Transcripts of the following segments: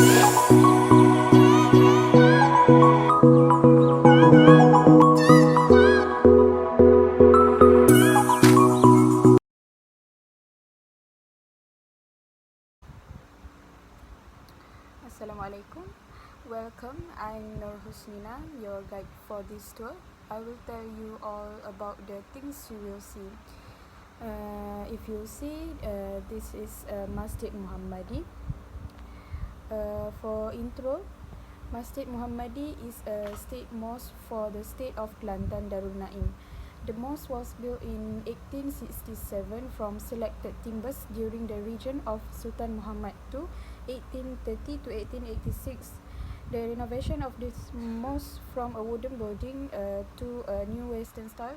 Assalamualaikum. Welcome, I'm Husnina, your guide for this tour. I will tell you all about the things you will see. If you see, this is Masjid Muhammadi. For intro, Masjid Muhammadi is a state mosque for the state of Kelantan Darul Naim. The mosque was built in 1867 from selected timbers during the reign of Sultan Muhammad II, 1830 to 1886. The renovation of this mosque from a wooden building to a new Western style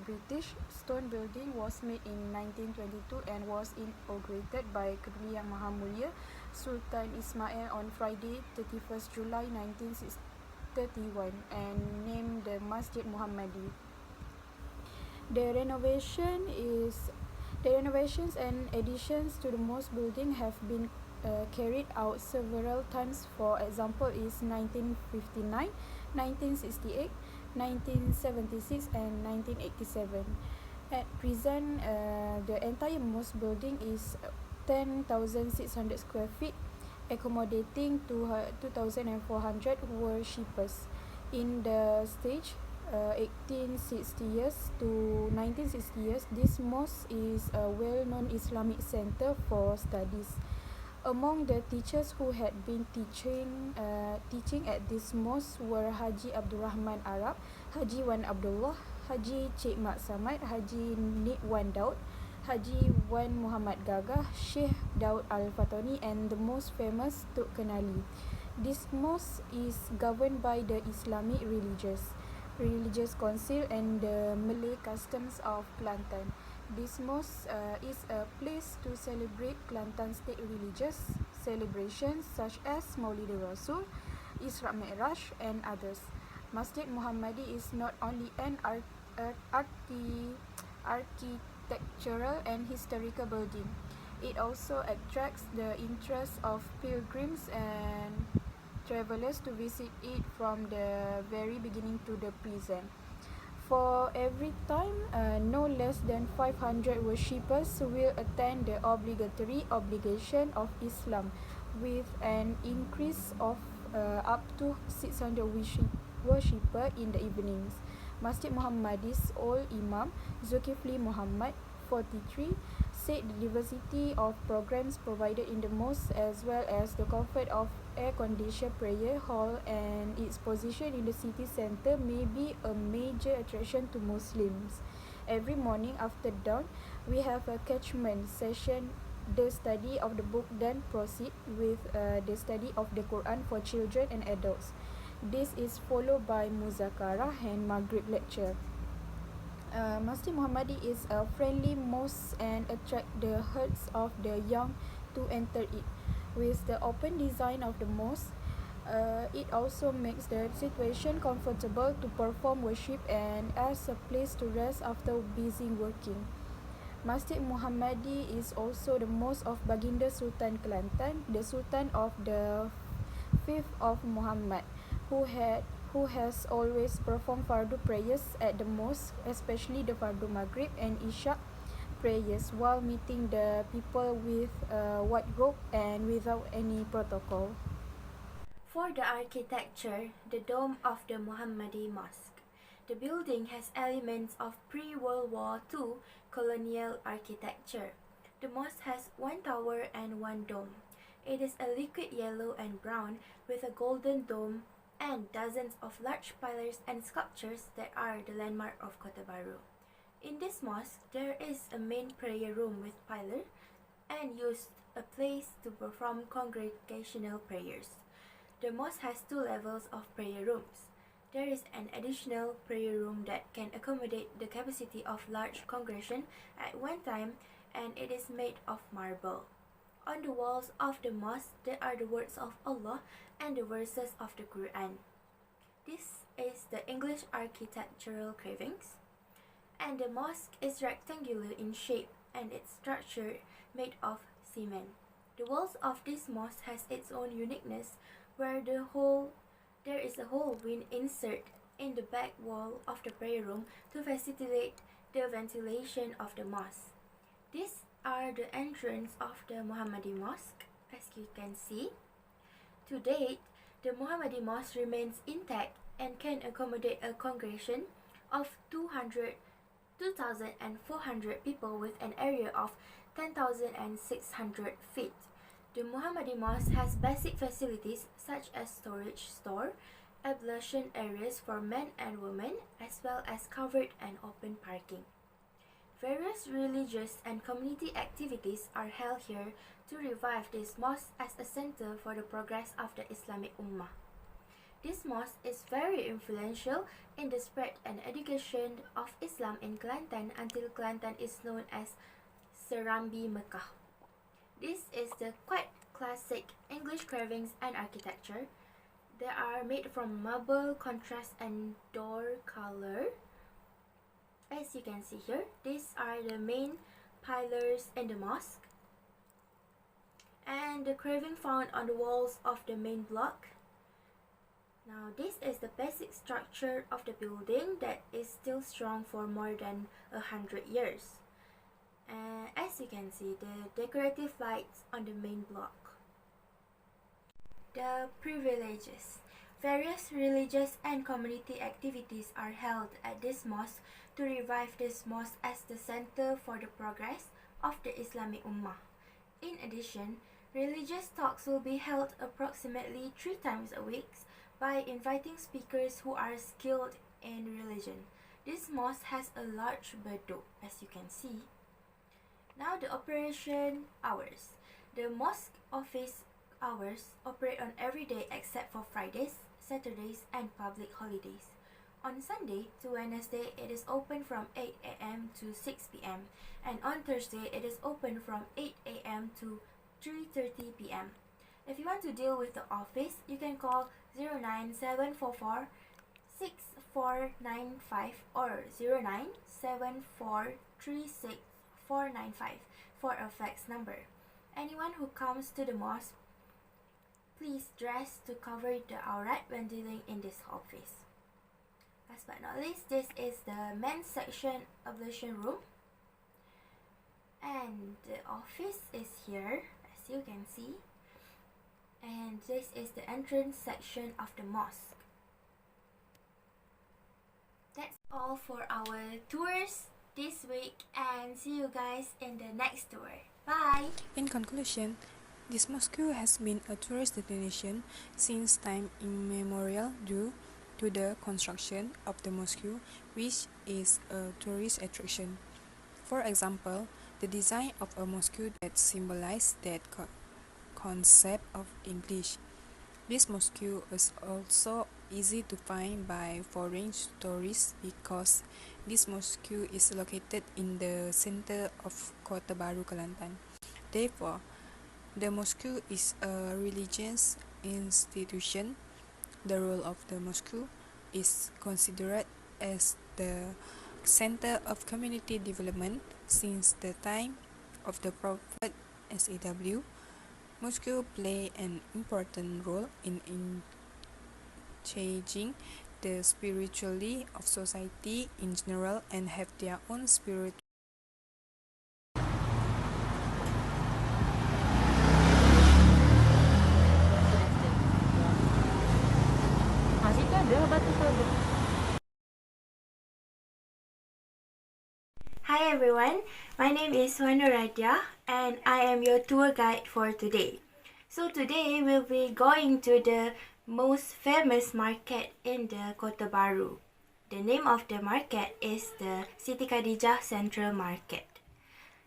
British stone building was made in 1922 and was inaugurated by Keduli Yang Maha Mulia Sultan Ismail on Friday 31st July 1931 and named the Masjid Muhammadi. The renovations and additions to the mosque building have been carried out several times. For example, is 1959, 1968, 1976, and 1987. At present, the entire mosque building is 10,600 square feet, accommodating 2,400 worshippers. In the stage 1860 years to 1960 years, this mosque is a well-known Islamic center for studies. Among the teachers who had been teaching at this mosque were Haji Abdul Rahman Arab, Haji Wan Abdullah, Haji Cik Mak Samad, Haji Nik Wan Daud, Haji Wan Muhammad Gagah, Sheikh Daud Al-Fatani, and the most famous Tuk Kenali. This mosque is governed by the Islamic Religious Council and the Malay Customs of Kelantan. This mosque is a place to celebrate Kelantan state religious celebrations such as Maulidul Rasul, Isra Mi'raj, and others. Masjid Muhammadi is not only an architectural and historical building, it also attracts the interest of pilgrims and travelers to visit it from the very beginning to the present. For every time, no less than 500 worshippers will attend the obligatory obligation of Islam, with an increase of up to 600 worshippers in the evenings. Masjid Muhammadi's old Imam, Zulkifli Muhammad, 43, said the diversity of programs provided in the mosque, as well as the comfort of air-conditioned prayer hall and its position in the city centre, may be a major attraction to Muslims. Every morning after dawn, we have a catchment session. The study of the book then proceed with the study of the Quran for children and adults. This is followed by Muzakarah and Maghrib lecture. Masjid Muhammadi is a friendly mosque and attract the hearts of the young to enter it. With the open design of the mosque, it also makes the situation comfortable to perform worship and as a place to rest after busy working. Masjid Muhammadi is also the mosque of Baginda Sultan Kelantan, the Sultan of the 5th of Muhammad, who has always performed fardu prayers at the mosque, especially the fardu Maghrib and Isha prayers, while meeting the people with white robe and without any protocol. For the architecture, the dome of the Muhammadi Mosque. The building has elements of pre-World War II colonial architecture. The mosque has one tower and one dome. It is a liquid yellow and brown with a golden dome and dozens of large pillars and sculptures that are the landmark of Kota Baru. In this mosque, there is a main prayer room with pillar and used a place to perform congregational prayers. The mosque has 2 levels of prayer rooms. There is an additional prayer room that can accommodate the capacity of large congregation at one time, and it is made of marble. On the walls of the mosque, there are the words of Allah and the verses of the Quran. This is the English architectural carvings, and the mosque is rectangular in shape and its structure made of cement. The walls of this mosque has its own uniqueness, where there is a hole being inserted in the back wall of the prayer room to facilitate the ventilation of the mosque. These are the entrance of the Muhammadi mosque, as you can see. To date, the Muhammadi mosque remains intact and can accommodate a congregation of 2,400 people with an area of 10,600 feet. The Muhammadi mosque has basic facilities such as storage store, ablution areas for men and women, as well as covered and open parking. Various religious and community activities are held here to revive this mosque as a center for the progress of the Islamic Ummah. This mosque is very influential in the spread and education of Islam in Kelantan until Kelantan is known as Serambi Mekah. This is the quite classic English carvings and architecture. They are made from marble, contrast and door color. As you can see here, these are the main pillars in the mosque and the carving found on the walls of the main block. Now this is the basic structure of the building that is still strong for more than 100 years. As you can see, the decorative lights on the main block. The privileges. Various religious and community activities are held at this mosque to revive this mosque as the center for the progress of the Islamic Ummah. In addition, religious talks will be held approximately 3 times a week by inviting speakers who are skilled in religion. This mosque has a large bedok, as you can see. Now the operation hours. The mosque office hours operate on every day except for Fridays, Saturdays and public holidays. On Sunday to Wednesday, it is open from 8 a.m. to 6 p.m. and on Thursday, it is open from 8 a.m. to 3:30 p.m. If you want to deal with the office, you can call 09744 6495 or 097436495 for a fax number. Anyone who comes to the mosque, please dress to cover the aurat when dealing in this office. Last but not least, this is the men's section ablution room. And the office is here, as you can see. And this is the entrance section of the mosque. That's all for our tours this week, and see you guys in the next tour. Bye! In conclusion, this mosque has been a tourist destination since time immemorial due to the construction of the mosque, which is a tourist attraction. For example, the design of a mosque that symbolizes that concept of English. This mosque is also easy to find by foreign tourists because this mosque is located in the center of Kota Baru, Kelantan. Therefore, the mosque is a religious institution. The role of the mosque is considered as the center of community development since the time of the Prophet SAW. Mosque play an important role in changing the spirituality of society in general and have their own spirit. Hi everyone, my name is Radhiah and I am your tour guide for today. So today we'll be going to the most famous market in the Kota Baru. The name of the market is the Siti Khadijah Central Market.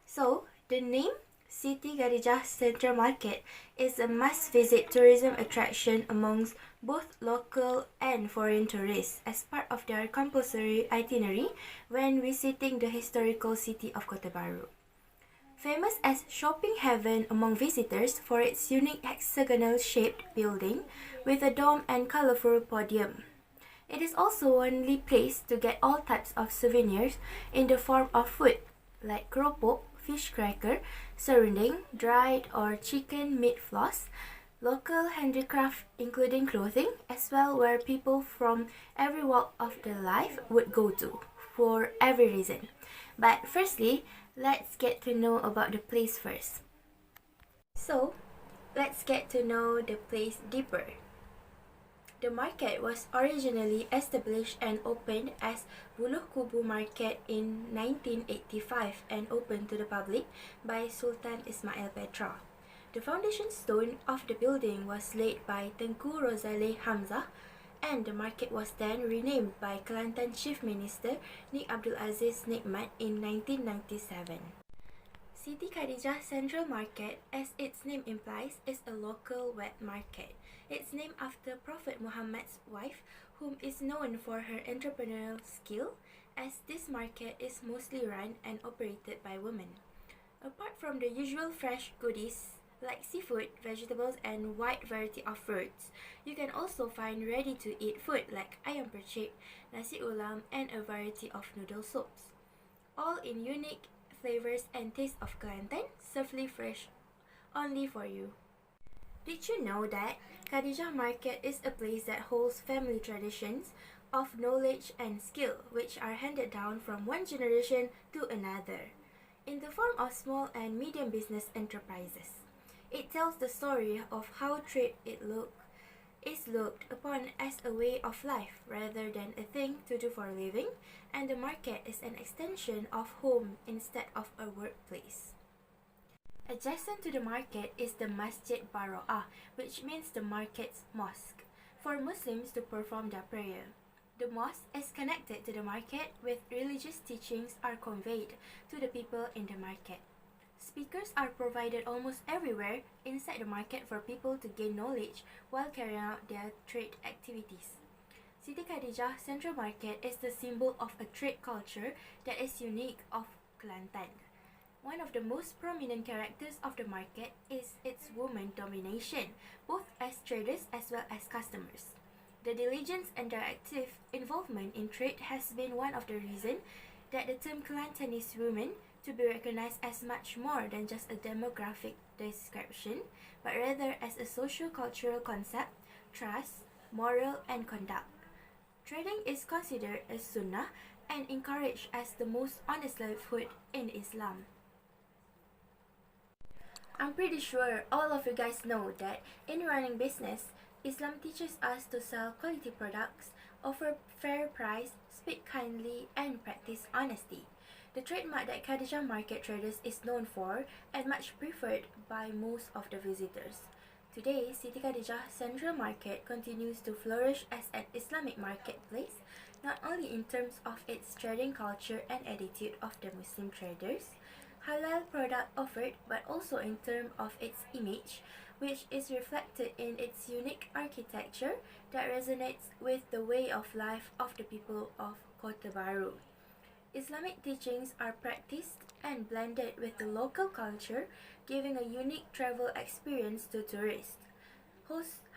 So the name Siti Khadijah Central Market is a must-visit tourism attraction amongst both local and foreign tourists as part of their compulsory itinerary when visiting the historical city of Kota Baru. Famous as shopping heaven among visitors for its unique hexagonal-shaped building with a dome and colorful podium. It is also only place to get all types of souvenirs in the form of food like keropok, fish cracker, serunding, dried or chicken meat floss, local handicraft including clothing, as well where people from every walk of their life would go to, for every reason. But firstly, let's get to know about the place first. So, let's get to know the place deeper. The market was originally established and opened as Buluh Kubu Market in 1985 and opened to the public by Sultan Ismail Petra. The foundation stone of the building was laid by Tengku Rozaleh Hamzah, and the market was then renamed by Kelantan Chief Minister Nik Abdul Aziz Nikmat in 1997. Siti Khadijah Central Market, as its name implies, is a local wet market. It's named after Prophet Muhammad's wife, whom is known for her entrepreneurial skill, as this market is mostly run and operated by women. Apart from the usual fresh goodies like seafood, vegetables, and wide variety of fruits, you can also find ready-to-eat food like ayam percik, nasi ulam, and a variety of noodle soups, all in unique flavors and taste of Kelantan, served fresh only for you. Did you know that Khadijah Market is a place that holds family traditions of knowledge and skill which are handed down from one generation to another in the form of small and medium business enterprises? It tells the story of how trade is looked upon as a way of life rather than a thing to do for a living, and the market is an extension of home instead of a workplace. Adjacent to the market is the Masjid Baro'ah, which means the market's mosque, for Muslims to perform their prayer. The mosque is connected to the market, with religious teachings are conveyed to the people in the market. Speakers are provided almost everywhere inside the market for people to gain knowledge while carrying out their trade activities. Siti Khadijah Central Market is the symbol of a trade culture that is unique of Kelantan. One of the most prominent characters of the market is its woman domination, both as traders as well as customers. The diligence and their active involvement in trade has been one of the reasons that the term Kelantanese women to be recognized as much more than just a demographic description, but rather as a socio-cultural concept, trust, moral, and conduct. Trading is considered a sunnah and encouraged as the most honest livelihood in Islam. I'm pretty sure all of you guys know that in running business, Islam teaches us to sell quality products, offer fair price, speak kindly, and practice honesty. The trademark that Khadijah Market Traders is known for and much preferred by most of the visitors. Today, Siti Khadijah Central Market continues to flourish as an Islamic marketplace, not only in terms of its trading culture and attitude of the Muslim traders, halal product offered, but also in terms of its image, which is reflected in its unique architecture that resonates with the way of life of the people of Kota Baru. Islamic teachings are practiced and blended with the local culture, giving a unique travel experience to tourists.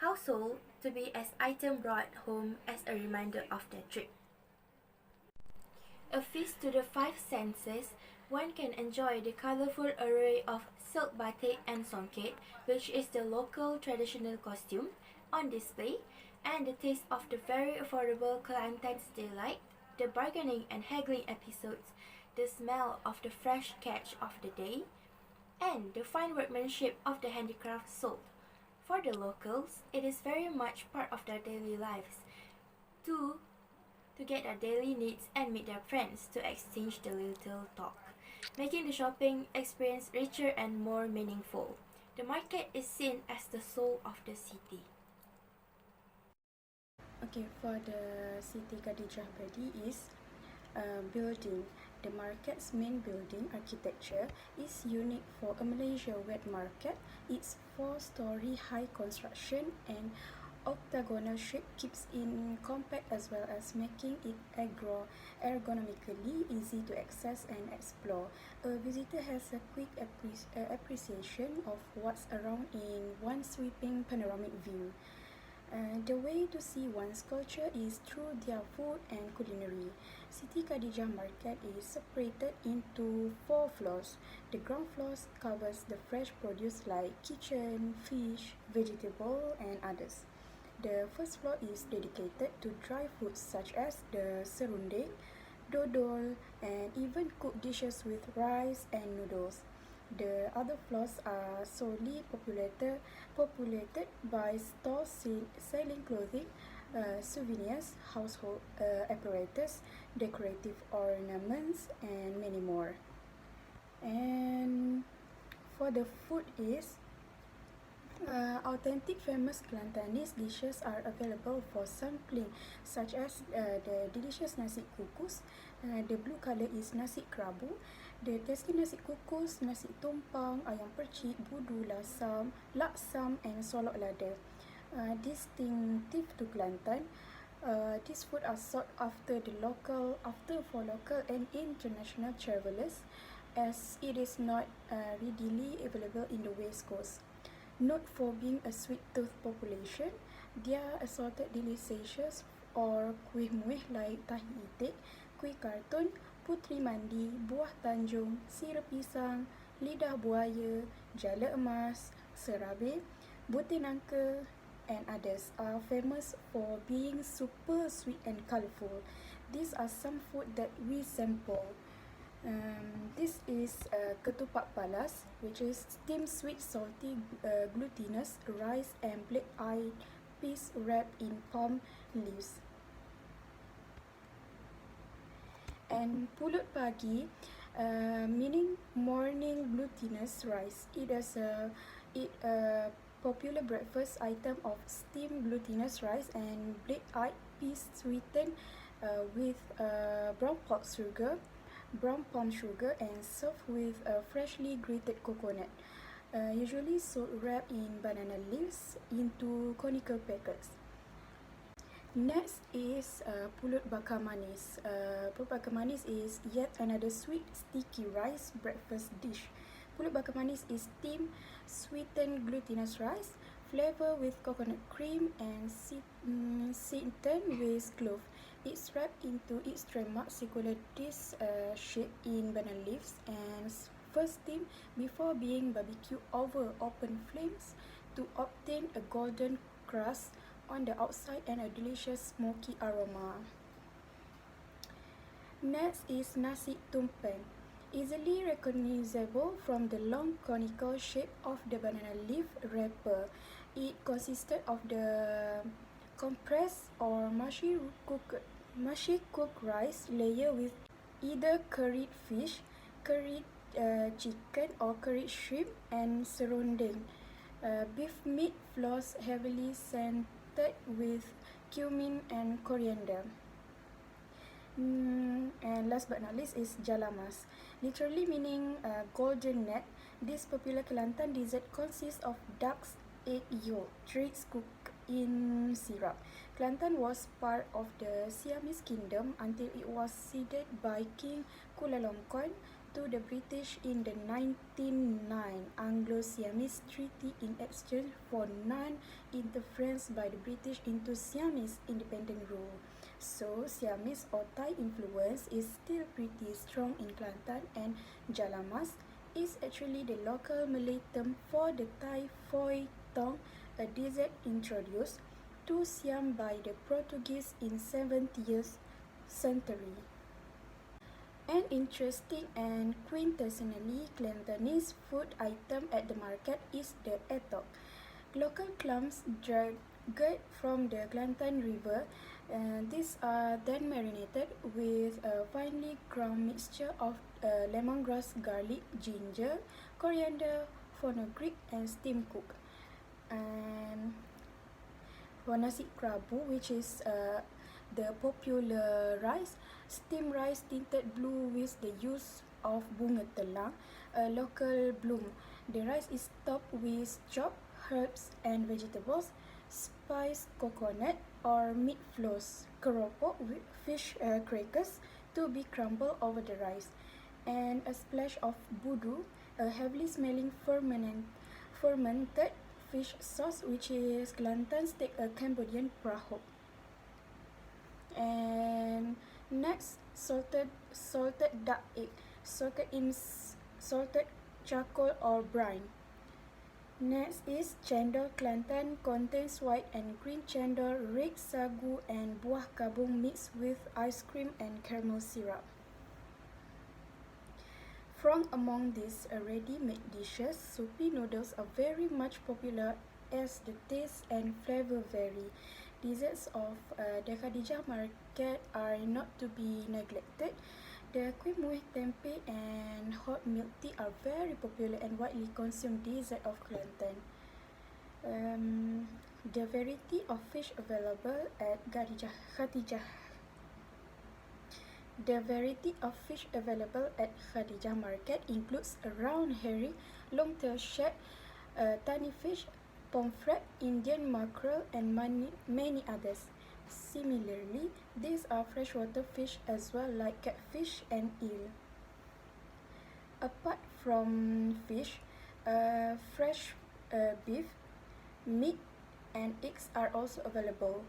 Household to be as item brought home as a reminder of their trip. A feast to the five senses, one can enjoy the colorful array of silk batik and songket, which is the local traditional costume, on display, and the taste of the very affordable Kelantan's delight, the bargaining and haggling episodes, the smell of the fresh catch of the day, and the fine workmanship of the handicraft sold. For the locals, it is very much part of their daily lives to get their daily needs and meet their friends to exchange the little talk, making the shopping experience richer and more meaningful. The market is seen as the soul of the city. Okay, for the Siti Khadijah Badi is building. The market's main building architecture is unique for a Malaysia wet market. Its 4-story high construction and octagonal shape keeps it compact as well as making it ergonomically easy to access and explore. A visitor has a quick appreciation of what's around in one sweeping panoramic view. The way to see one's culture is through their food and culinary. Siti Khadijah Market is separated into 4 floors. The ground floor covers the fresh produce like kitchen, fish, vegetable, and others. The first floor is dedicated to dry foods such as the serunding, dodol, and even cooked dishes with rice and noodles. The other floors are solely populated by stalls selling clothing, souvenirs, household apparatus, decorative ornaments, and many more. And for the food is authentic famous Kelantanese dishes are available for sampling, such as the delicious nasi kukus. The blue color is nasi kerabu. The tasty nasi kukus, nasi tumpang, ayam percik, budu, laksam, and solok lada. Distinctive to Kelantan, these food are sought after for local and international travelers, as it is not readily available in the West Coast. Note for being a sweet-tooth population, their assorted delicious or kuih muih like tahi itik, kuih kartun, putri mandi, buah tanjung, sirap pisang, lidah buaya, jala emas, serabi, butir nangka, and others are famous for being super sweet and colourful. These are some food that we sample. This is ketupat palas, which is steamed sweet salty glutinous rice and black-eyed peas wrapped in palm leaves. And pulut pagi, meaning morning glutinous rice. It is a popular breakfast item of steamed glutinous rice and black-eyed peas sweetened with brown palm sugar, and served with freshly grated coconut. Usually sold wrapped in banana leaves into conical packets. Next is pulut bakar manis. Pulut bakar manis is yet another sweet sticky rice breakfast dish. Pulut bakar manis is steamed sweetened glutinous rice, flavored with coconut cream and seasoned with clove. It's wrapped into its trademark circular disc shape in banana leaves and first steamed before being barbecued over open flames to obtain a golden crust on the outside and a delicious smoky aroma. Next is nasi tumpeng. Easily recognizable from the long conical shape of the banana leaf wrapper. It consisted of the compressed or mushy cooked rice layer with either curried fish, curried chicken, or curried shrimp, and serunding. Beef meat floss heavily scented with cumin and coriander. And last but not least is jalamas, literally meaning golden net. This popular Kelantan dessert consists of duck's egg yolk, treats cooked in syrup. Kelantan was part of the Siamese Kingdom until it was ceded by King Chulalongkorn to the British in the 1909 Anglo-Siamese Treaty in exchange for non-interference by the British into Siamese independent rule. So, Siamese or Thai influence is still pretty strong in Kelantan, and jalamas is actually the local Malay term for the Thai foie tong, a dessert introduced to Siam by the Portuguese in 17th century. An interesting and quintessentially Kelantanese food item at the market is the etok. Local clams dragged from the Kelantan River, these are then marinated with a finely ground mixture of lemongrass, garlic, ginger, coriander, fenugreek, and steam cooked. And for nasi kerabu, which is the popular rice, steamed rice tinted blue with the use of bunga telang, a local bloom. The rice is topped with chopped herbs and vegetables, spiced coconut or meat floss, keropok with fish crackers to be crumbled over the rice, and a splash of budu, a heavily smelling fermented fish sauce, which is Kelantan steak, a Cambodian prahok. And next, salted duck egg, soaked in salted charcoal or brine. Next is cendol Kelantan, contains white and green cendol, red sagu and buah kabung mixed with ice cream and caramel syrup. From among these ready-made dishes, soupy noodles are very much popular as the taste and flavor vary. Desserts of the Khadijah market are not to be neglected. The kuih muih tempe and hot milk tea are very popular and widely consumed dessert of Kelantan. The variety of fish available at The variety of fish available at Khadijah Market includes round herring, long-tail shad, tiny fish, pomfret, Indian mackerel, and many others. Similarly, these are freshwater fish as well, like catfish and eel. Apart from fish, fresh beef, meat, and eggs are also available.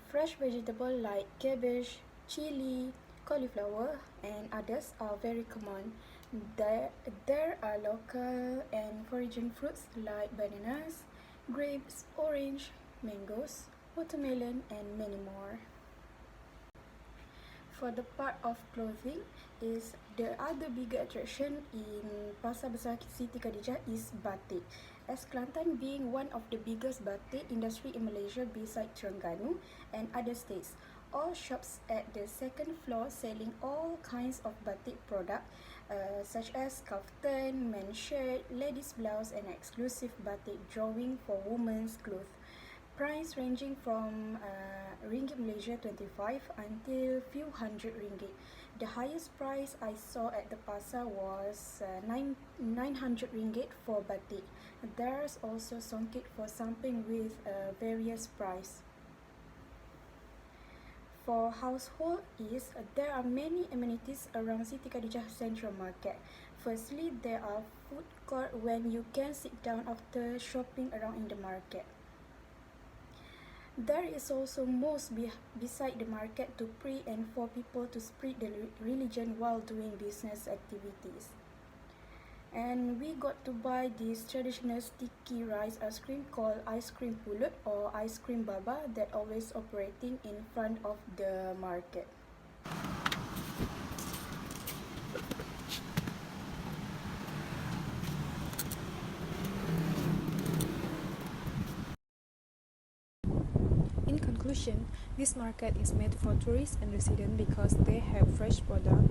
Fresh vegetables like cabbage, chili, cauliflower, and others are very common. There are local and foreign fruits like bananas, grapes, orange, mangoes, watermelon, and many more. For the part of clothing, is the other big attraction in Pasar Besar Siti Khadijah is batik. As Kelantan being one of the biggest batik industry in Malaysia beside Terengganu and other states, all shops at the second floor selling all kinds of batik product such as kaftan, men's shirt, ladies blouse, and exclusive batik drawing for women's clothes. Price ranging from ringgit Malaysia 25 until few hundred ringgit. The highest price I saw at the pasar was 900 ringgit for batik. There's also songkit for something with various price. For household is there are many amenities around Siti Khadijah Central Market. Firstly, there are food court when you can sit down after shopping around in the market. There is also mosque beside the market to pray and for people to spread the religion while doing business activities. And we got to buy this traditional sticky rice ice cream called ice cream pulut or ice cream baba that always operating in front of the market. In conclusion, this market is made for tourists and residents because they have fresh product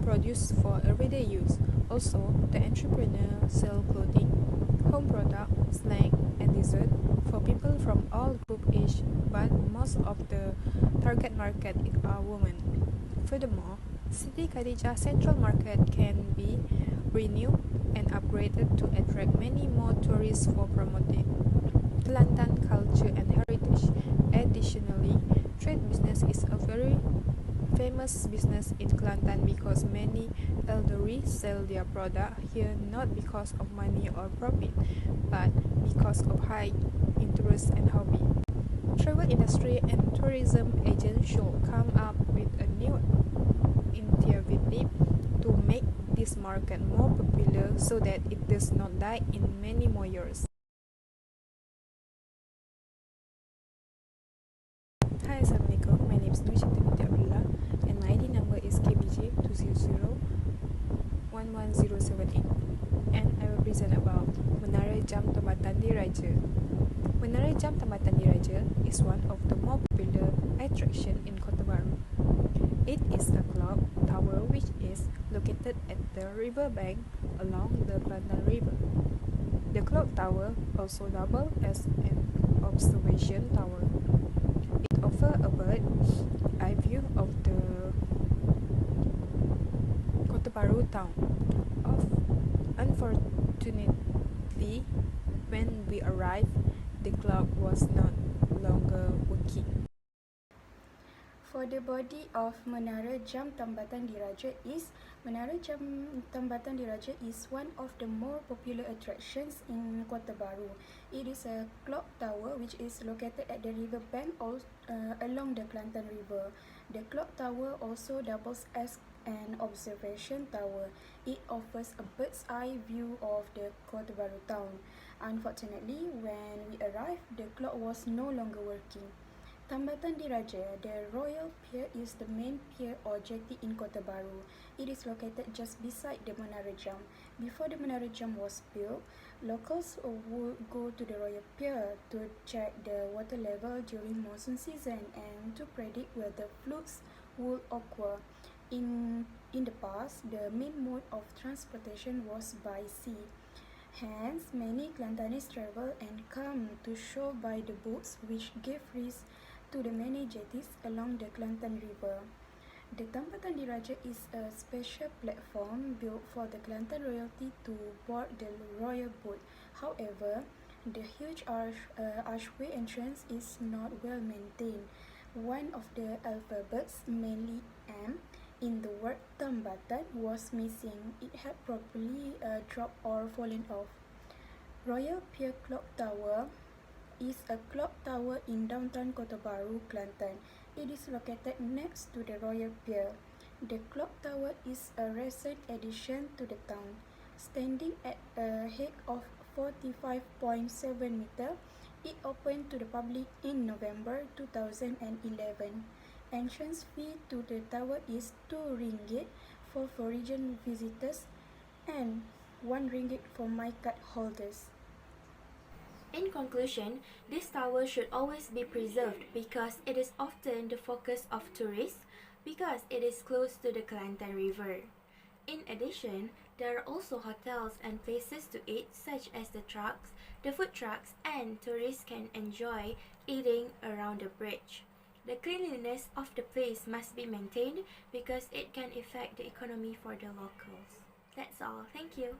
produced for everyday use. Also, the entrepreneur sell clothing, home product, snack, and dessert for people from all group age, but most of the target market are women. Furthermore, Siti Khadijah Central Market can be renewed and upgraded to attract many more tourists for promoting Kelantan culture and heritage. Additionally, trade business is a very famous business in Kelantan because many elderly sell their product here not because of money or profit, but because of high interest and hobby. Travel industry and tourism agents should come up with a new initiative to make this market more popular so that it does not die in many more years. Hi, Assalamualaikum. My name is Chinta Abdullah and my ID number is KBJ 200110078 and I will present about Menara Jam Tempatan Diraja. Menara Jam Tempatan Diraja is one of the more popular attraction in Kota Baru. It is a clock tower which is located at the river bank along the Kelantan River. The clock tower also doubles as an observation tower. It offers a bird's eye view of the Kota Baru town. Unfortunately, when we arrived, the clock was not longer working. For the body of Menara Jam Tambatan Diraja is Menara Jam Tambatan Diraja is one of the more popular attractions in Kota Baru. It is a clock tower which is located at the river bank along the Kelantan River. The clock tower also doubles as an observation tower. It offers a bird's eye view of the Kota Baru town. Unfortunately, when we arrived, the clock was no longer working. Tambatan Diraja, the royal pier, is the main pier or jetty in Kota Baru. It is located just beside the Menara Jam. Before the Menara Jam was built, locals would go to the royal pier to check the water level during monsoon season and to predict whether floods would occur. In the past, the main mode of transportation was by sea. Hence, many Kelantanis travel and come to shore by the boats, which gave rise to the many jetties along the Kelantan River. The Tambatan Diraja is a special platform built for the Kelantan royalty to board the royal boat. However, the huge archway entrance is not well maintained. One of the alphabets, mainly M, in the word Tambatan was missing. It had probably dropped or fallen off. Royal Pier Clock Tower is a clock tower in downtown Kota Baru, Kelantan. It is located next to the Royal Pier. The clock tower is a recent addition to the town. Standing at a height of 45.7 meter, it opened to the public in November 2011. Entrance fee to the tower is 2 ringgit for foreign visitors and 1 ringgit for my card holders. In conclusion, this tower should always be preserved because it is often the focus of tourists because it is close to the Kelantan River. In addition, there are also hotels and places to eat such as the food trucks, and tourists can enjoy eating around the bridge. The cleanliness of the place must be maintained because it can affect the economy for the locals. That's all. Thank you.